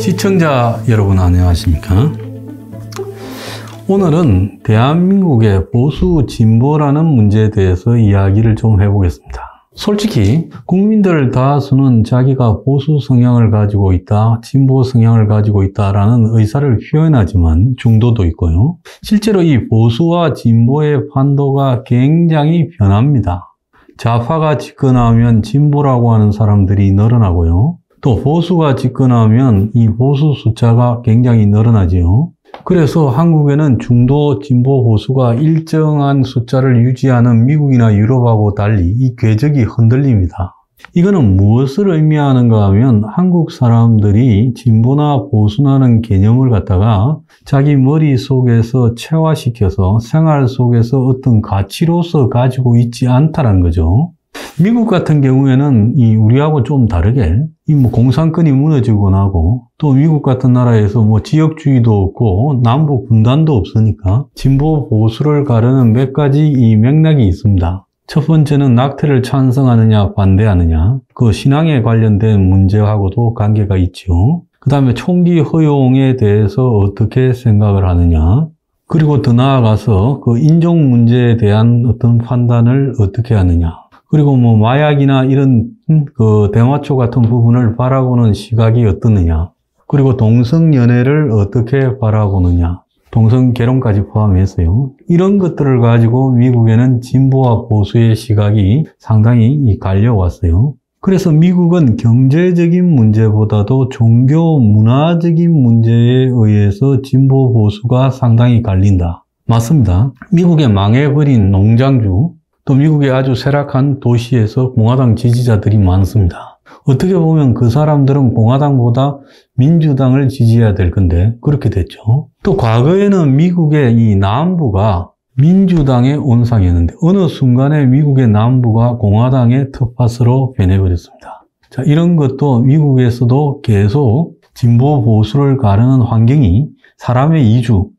시청자 여러분 안녕하십니까? 오늘은 대한민국의 보수 진보라는 문제에 대해서 이야기를 좀 해보겠습니다. 솔직히 국민들 다수는 자기가 보수 성향을 가지고 있다, 진보 성향을 가지고 있다라는 의사를 표현하지만 중도도 있고요. 실제로 이 보수와 진보의 판도가 굉장히 변합니다. 좌파가 집권하면 진보라고 하는 사람들이 늘어나고요. 또 보수가 집권하면 이 보수 숫자가 굉장히 늘어나지요. 그래서 한국에는 중도, 진보, 보수가 일정한 숫자를 유지하는 미국이나 유럽하고 달리 이 궤적이 흔들립니다. 이거는 무엇을 의미하는가 하면 한국 사람들이 진보나 보수라는 개념을 갖다가 자기 머릿속에서 체화시켜서 생활 속에서 어떤 가치로서 가지고 있지 않다는 거죠. 미국 같은 경우에는 우리하고 좀 다르게 공산권이 무너지고 나고 또 미국 같은 나라에서 지역주의도 없고 남북 분단도 없으니까 진보 보수를 가르는 몇 가지 이 맥락이 있습니다. 첫 번째는 낙태를 찬성하느냐 반대하느냐, 그 신앙에 관련된 문제하고도 관계가 있죠. 그 다음에 총기 허용에 대해서 어떻게 생각을 하느냐, 그리고 더 나아가서 그 인종 문제에 대한 어떤 판단을 어떻게 하느냐, 그리고 마약이나 이런 그 대마초 같은 부분을 바라보는 시각이 어떻느냐, 그리고 동성연애를 어떻게 바라보느냐, 동성결혼까지 포함해서요. 이런 것들을 가지고 미국에는 진보와 보수의 시각이 상당히 갈려왔어요. 그래서 미국은 경제적인 문제보다도 종교 문화적인 문제에 의해서 진보 보수가 상당히 갈린다. 맞습니다. 미국의 망해버린 농장주, 또 미국의 아주 쇠락한 도시에서 공화당 지지자들이 많습니다. 어떻게 보면 그 사람들은 공화당보다 민주당을 지지해야 될 건데 그렇게 됐죠. 또 과거에는 미국의 이 남부가 민주당의 온상이었는데 어느 순간에 미국의 남부가 공화당의 텃밭으로 변해버렸습니다. 자, 이런 것도 미국에서도 계속 진보 보수를 가르는 환경이 사람의 이주,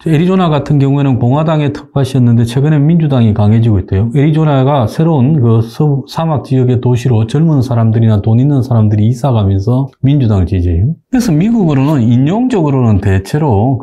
애리조나 같은 경우에는 공화당의 텃밭이었는데 최근에 민주당이 강해지고 있대요. 애리조나가 새로운 그 사막 지역의 도시로 젊은 사람들이나 돈 있는 사람들이 이사가면서 민주당을 지지해요. 그래서 미국으로는 인종적으로는 대체로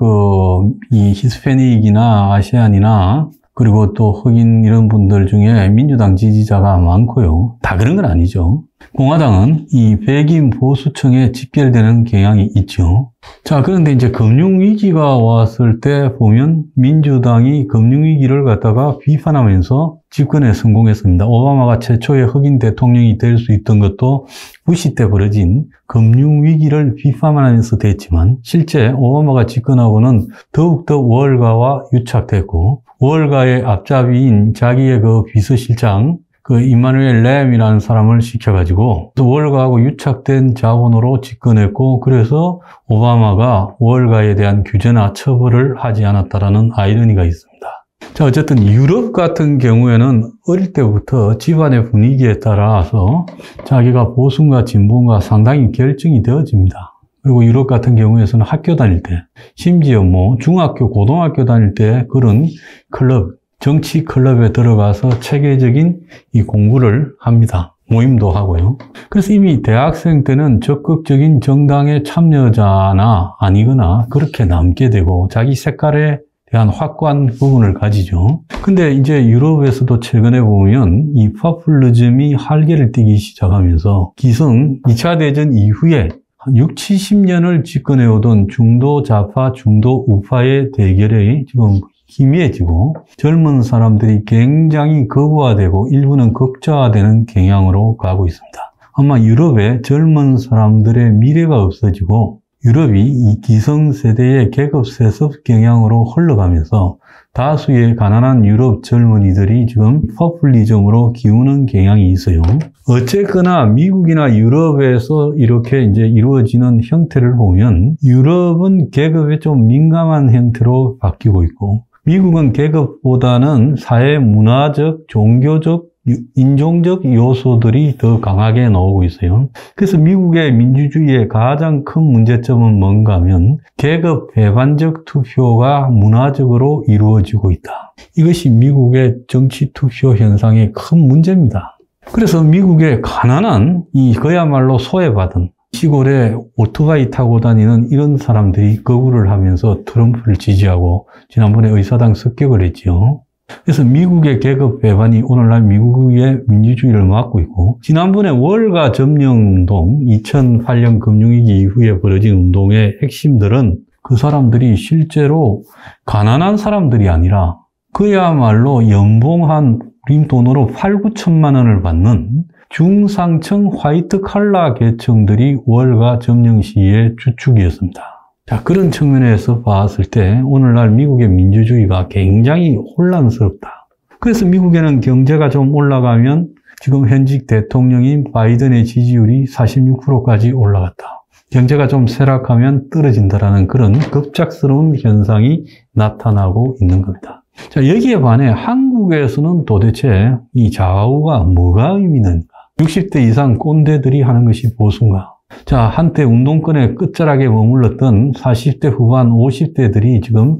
이 히스패닉이나 아시안이나 그리고 또 흑인 이런 분들 중에 민주당 지지자가 많고요. 다 그런 건 아니죠. 공화당은 이 백인 보수층에 직결되는 경향이 있죠. 자, 그런데 이제 금융위기가 왔을 때 보면 민주당이 금융위기를 갖다가 비판하면서 집권에 성공했습니다. 오바마가 최초의 흑인 대통령이 될 수 있던 것도 부시 때 벌어진 금융위기를 비판하면서 됐지만 실제 오바마가 집권하고는 더욱더 월가와 유착됐고 월가의 앞잡이인 자기의 그 비서실장 이마누엘 램이라는 사람을 시켜가지고 또 월가하고 유착된 자본으로 집권했고 그래서 오바마가 월가에 대한 규제나 처벌을 하지 않았다라는 아이러니가 있습니다. 자, 어쨌든 유럽 같은 경우에는 어릴 때부터 집안의 분위기에 따라서 자기가 보수인가 진보인가 상당히 결정이 되어집니다. 그리고 유럽 같은 경우에서는 학교 다닐 때, 심지어 중학교, 고등학교 다닐 때 그런 클럽, 정치 클럽에 들어가서 체계적인 이 공부를 합니다. 모임도 하고요. 그래서 이미 대학생 때는 적극적인 정당의 참여자나 아니거나 그렇게 남게 되고 자기 색깔에 대한 확고한 부분을 가지죠. 근데 이제 유럽에서도 최근에 보면 이 파퓰리즘이 활개를 띠기 시작하면서 기성 2차 대전 이후에 한 60, 70년을 집권해오던 중도 좌파, 중도 우파의 대결이 지금 희미해지고 젊은 사람들이 굉장히 극우화되고 일부는 극좌화되는 경향으로 가고 있습니다. 아마 유럽의 젊은 사람들의 미래가 없어지고 유럽이 이 기성세대의 계급세습 경향으로 흘러가면서 다수의 가난한 유럽 젊은이들이 지금 포퓰리즘으로 기우는 경향이 있어요. 어쨌거나 미국이나 유럽에서 이렇게 이제 이루어지는 형태를 보면 유럽은 계급에 좀 민감한 형태로 바뀌고 있고 미국은 계급보다는 사회 문화적, 종교적, 인종적 요소들이 더 강하게 나오고 있어요. 그래서 미국의 민주주의의 가장 큰 문제점은 뭔가 하면 계급 배반적 투표가 문화적으로 이루어지고 있다. 이것이 미국의 정치 투표 현상의 큰 문제입니다. 그래서 미국의 가난한 그야말로 소외받은 시골에 오토바이 타고 다니는 이런 사람들이 거구를 하면서 트럼프를 지지하고 지난번에 의사당 습격을 했지요. 그래서 미국의 계급 배반이 오늘날 미국의 민주주의를 막고 있고, 지난번에 월가 점령 운동, 2008년 금융위기 이후에 벌어진 운동의 핵심들은 그 사람들이 실제로 가난한 사람들이 아니라 그야말로 연봉 한 우리 돈으로 8, 9천만 원을 받는 중상층 화이트 칼라 계층들이 월가 점령 시기의 주축이었습니다. 자, 그런 측면에서 봤을 때 오늘날 미국의 민주주의가 굉장히 혼란스럽다. 그래서 미국에는 경제가 좀 올라가면 지금 현직 대통령인 바이든의 지지율이 46%까지 올라갔다. 경제가 좀 쇠락하면 떨어진다라는 그런 급작스러운 현상이 나타나고 있는 겁니다. 자, 여기에 반해 한국에서는 도대체 이 좌우가 뭐가 의미 있는가? 60대 이상 꼰대들이 하는 것이 보수인가? 자, 한때 운동권의 끝자락에 머물렀던 40대 후반 50대들이 지금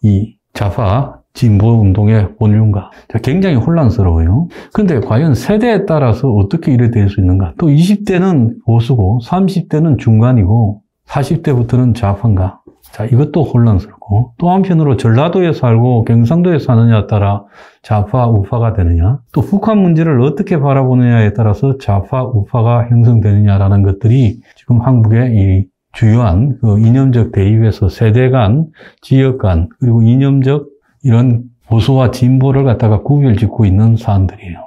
이 좌파 진보 운동의 본류인가? 자, 굉장히 혼란스러워요. 그런데 과연 세대에 따라서 어떻게 이래 될 수 있는가? 또 20대는 보수고 30대는 중간이고 40대부터는 좌파인가? 자, 이것도 혼란스럽고, 또 한편으로 전라도에 살고 경상도에 사느냐에 따라 좌파, 우파가 되느냐, 또 북한 문제를 어떻게 바라보느냐에 따라서 좌파, 우파가 형성되느냐라는 것들이 지금 한국의 이 주요한 그 이념적 대입에서 세대 간, 지역 간, 그리고 이념적 이런 보수와 진보를 갖다가 구별 짓고 있는 사안들이에요.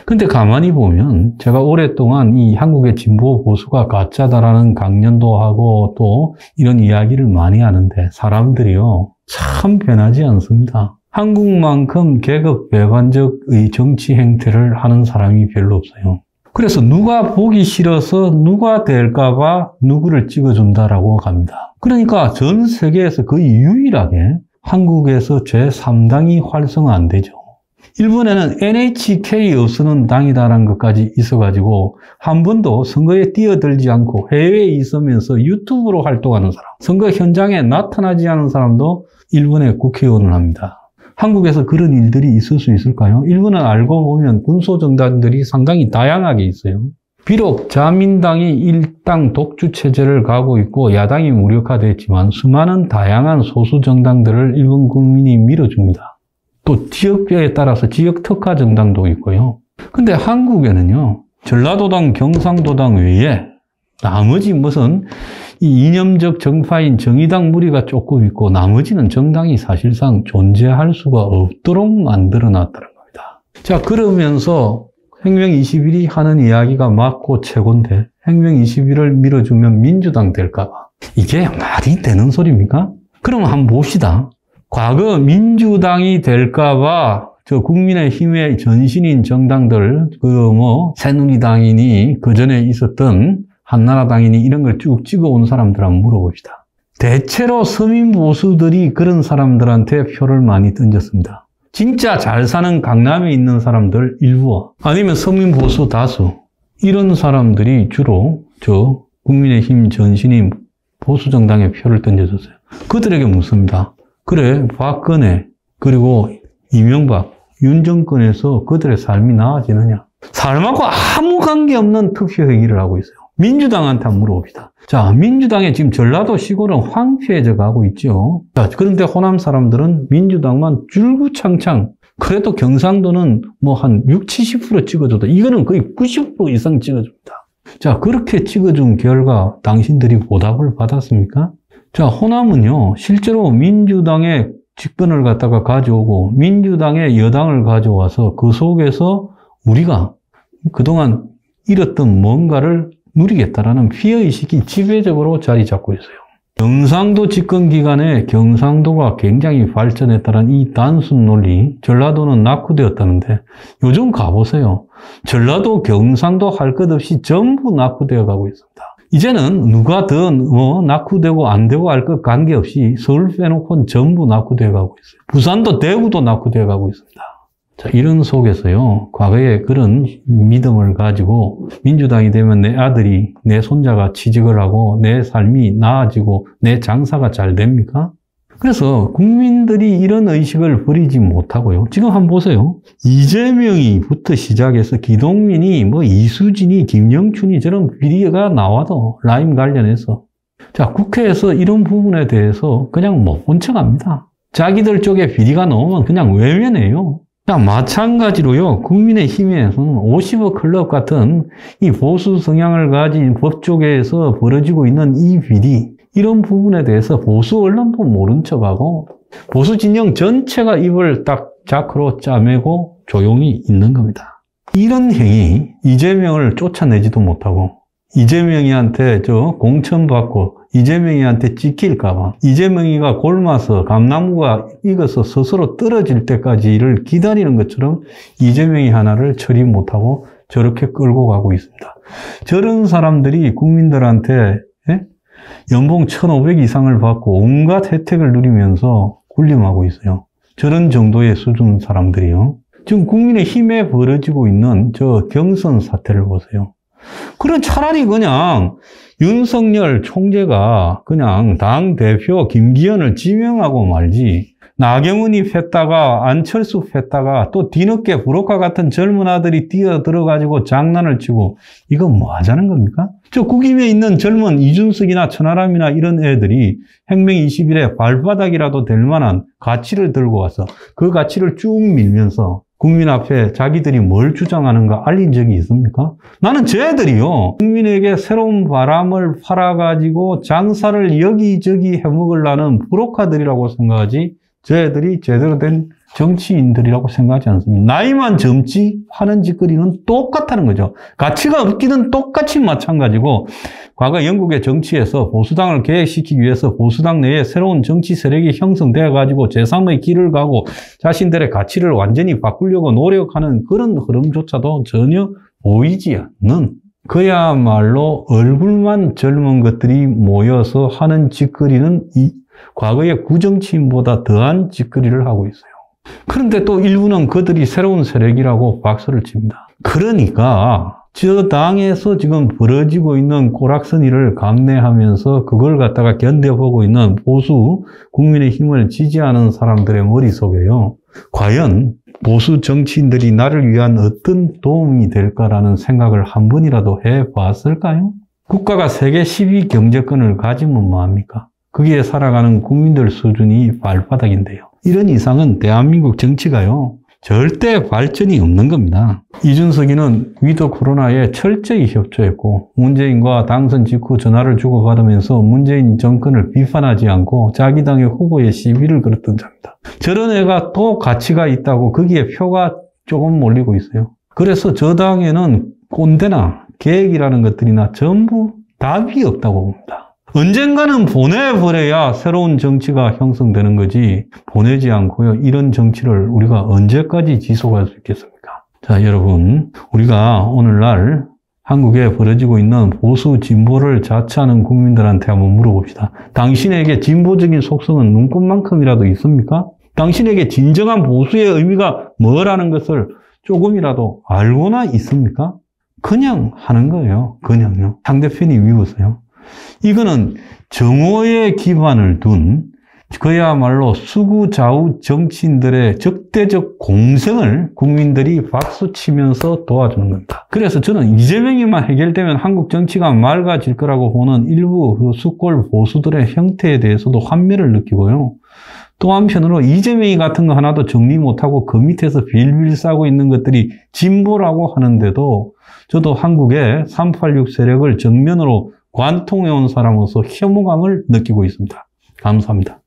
근데 가만히 보면 제가 오랫동안 이 한국의 진보 보수가 가짜다라는 강연도 하고 또 이런 이야기를 많이 하는데 사람들이요 참 변하지 않습니다. 한국만큼 계급 배반적의 정치 행태를 하는 사람이 별로 없어요. 그래서 누가 보기 싫어서 누가 될까봐 누구를 찍어준다라고 합니다. 그러니까 전 세계에서 거의 유일하게 한국에서 제3당이 활성화 안 되죠. 일본에는 NHK 없으는 당이다라는 것까지 있어가지고 한 번도 선거에 뛰어들지 않고 해외에 있으면서 유튜브로 활동하는 사람, 선거 현장에 나타나지 않은 사람도 일본의 국회의원을 합니다. 한국에서 그런 일들이 있을 수 있을까요? 일본은 알고 보면 군소정당들이 상당히 다양하게 있어요. 비록 자민당이 일당 독주 체제를 가고 있고 야당이 무력화됐지만 수많은 다양한 소수정당들을 일본 국민이 밀어줍니다. 또 지역에 따라서 지역 특화 정당도 있고요. 근데 한국에는요, 전라도당, 경상도당 외에 나머지 무슨 이 이념적 정파인 정의당 무리가 조금 있고 나머지는 정당이 사실상 존재할 수가 없도록 만들어 놨다는 겁니다. 자, 그러면서 행명 21이 하는 이야기가 맞고 최고인데 행명 21을 밀어주면 민주당 될까 봐. 이게 말이 되는 소리입니까? 그럼 한번 봅시다. 과거 민주당이 될까봐 저 국민의힘의 전신인 정당들, 새누리당이니 그 전에 있었던 한나라당이니 이런 걸 쭉 찍어온 사람들 한번 물어봅시다. 대체로 서민 보수들이 그런 사람들한테 표를 많이 던졌습니다. 진짜 잘 사는 강남에 있는 사람들 일부와 아니면 서민 보수 다수 이런 사람들이 주로 저 국민의힘 전신인 보수 정당에 표를 던져줬어요. 그들에게 묻습니다. 그래, 박근혜, 그리고 이명박, 윤 정권에서 그들의 삶이 나아지느냐? 삶하고 아무 관계없는 투표 행위를 하고 있어요. 민주당한테 한번 물어봅시다. 자, 민주당의 지금 전라도 시골은 황폐해져 가고 있죠. 자, 그런데 호남 사람들은 민주당만 줄구창창, 그래도 경상도는 뭐 한 60, 70% 찍어줬다. 이거는 거의 90% 이상 찍어줍니다. 자, 그렇게 찍어준 결과 당신들이 보답을 받았습니까? 자, 호남은요, 실제로 민주당의 집권을 갖다가 가져오고 민주당의 여당을 가져와서 그 속에서 우리가 그동안 잃었던 뭔가를 누리겠다라는 피해의식이 지배적으로 자리 잡고 있어요. 경상도 집권 기간에 경상도가 굉장히 발전했다는 이 단순 논리, 전라도는 낙후되었다는데 요즘 가보세요. 전라도, 경상도 할 것 없이 전부 낙후되어 가고 있습니다. 이제는 누가든 낙후되고 안 되고 할 것 관계없이 서울 빼놓고는 전부 낙후되어 가고 있어요. 부산도 대구도 낙후되어 가고 있습니다. 자, 이런 속에서요, 과거에 그런 믿음을 가지고 민주당이 되면 내 아들이, 내 손자가 취직을 하고 내 삶이 나아지고 내 장사가 잘 됩니까? 그래서 국민들이 이런 의식을 버리지 못하고요. 지금 한번 보세요. 이재명이부터 시작해서 기동민이 이수진이 김영춘이 저런 비리가 나와도 라임 관련해서 자, 국회에서 이런 부분에 대해서 그냥 못 본 척합니다. 자기들 쪽에 비리가 나오면 그냥 외면해요. 자, 마찬가지로요. 국민의힘에서는 50억 클럽 같은 이 보수 성향을 가진 법조계에서 벌어지고 있는 이 비리, 이런 부분에 대해서 보수 언론도 모른 척하고 보수 진영 전체가 입을 딱 자크로 짜매고 조용히 있는 겁니다. 이런 행위, 이재명을 쫓아내지도 못하고 이재명이한테 공천받고 이재명이한테 찍힐까봐 이재명이가 곪아서 감나무가 익어서 스스로 떨어질 때까지를 기다리는 것처럼 이재명이 하나를 처리 못하고 저렇게 끌고 가고 있습니다. 저런 사람들이 국민들한테 연봉 1,500 이상을 받고 온갖 혜택을 누리면서 군림하고 있어요. 저런 정도의 수준 사람들이요. 지금 국민의힘에 벌어지고 있는 저 경선 사태를 보세요. 그럼 차라리 그냥 윤석열 총재가 그냥 당대표 김기현을 지명하고 말지, 나경원이 팼다가 안철수 팼다가 또 뒤늦게 브로커 같은 젊은 아들이 뛰어들어가지고 장난을 치고 이건 뭐 하자는 겁니까? 저 국임에 있는 젊은 이준석이나 천하람이나 이런 애들이 혁명 20일에 발바닥이라도 될 만한 가치를 들고 와서 그 가치를 쭉 밀면서 국민 앞에 자기들이 뭘 주장하는가 알린 적이 있습니까? 나는 쟤들이요, 국민에게 새로운 바람을 팔아가지고 장사를 여기저기 해먹으려는 브로커들이라고 생각하지, 쟤들이 제대로 된 정치인들이라고 생각하지 않습니다. 나이만 젊지 하는 짓거리는 똑같다는 거죠. 가치가 없기는 똑같이 마찬가지고, 과거 영국의 정치에서 보수당을 개혁시키기 위해서 보수당 내에 새로운 정치 세력이 형성되어 가지고 제3의 길을 가고 자신들의 가치를 완전히 바꾸려고 노력하는 그런 흐름조차도 전혀 보이지 않는, 그야말로 얼굴만 젊은 것들이 모여서 하는 짓거리는 과거의 구정치인보다 더한 짓거리를 하고 있어요. 그런데 또 일부는 그들이 새로운 세력이라고 박수를 칩니다. 그러니까 저 당에서 지금 벌어지고 있는 꼬락서니를 감내하면서 그걸 갖다가 견뎌보고 있는 보수 국민의힘을 지지하는 사람들의 머릿속에요, 과연 보수 정치인들이 나를 위한 어떤 도움이 될까라는 생각을 한 번이라도 해봤을까요? 국가가 세계 10위 경제권을 가지면 뭐합니까? 거기에 살아가는 국민들 수준이 발바닥인데요. 이런 이상은 대한민국 정치가요, 절대 발전이 없는 겁니다. 이준석이는 위드 코로나에 철저히 협조했고 문재인과 당선 직후 전화를 주고받으면서 문재인 정권을 비판하지 않고 자기 당의 후보의 시비를 걸었던 자입니다. 저런 애가 또 가치가 있다고 거기에 표가 조금 몰리고 있어요. 그래서 저 당에는 꼰대나 계획이라는 것들이나 전부 답이 없다고 봅니다. 언젠가는 보내버려야 새로운 정치가 형성되는 거지, 보내지 않고요, 이런 정치를 우리가 언제까지 지속할 수 있겠습니까? 자, 여러분, 우리가 오늘날 한국에 벌어지고 있는 보수 진보를 자처하는 국민들한테 한번 물어봅시다. 당신에게 진보적인 속성은 눈꽃만큼이라도 있습니까? 당신에게 진정한 보수의 의미가 뭐라는 것을 조금이라도 알고나 있습니까? 그냥 하는 거예요. 그냥요. 상대편이 미워서요. 이거는 정오에 기반을 둔 그야말로 수구좌우 정치인들의 적대적 공생을 국민들이 박수치면서 도와주는 겁니다. 그래서 저는 이재명이만 해결되면 한국 정치가 맑아질 거라고 보는 일부 그 수골 보수들의 형태에 대해서도 환멸을 느끼고요. 또 한편으로 이재명이 같은 거 하나도 정리 못하고 그 밑에서 빌빌 싸고 있는 것들이 진보라고 하는데도 저도 한국의 386 세력을 정면으로 관통해온 사람으로서 혐오감을 느끼고 있습니다. 감사합니다.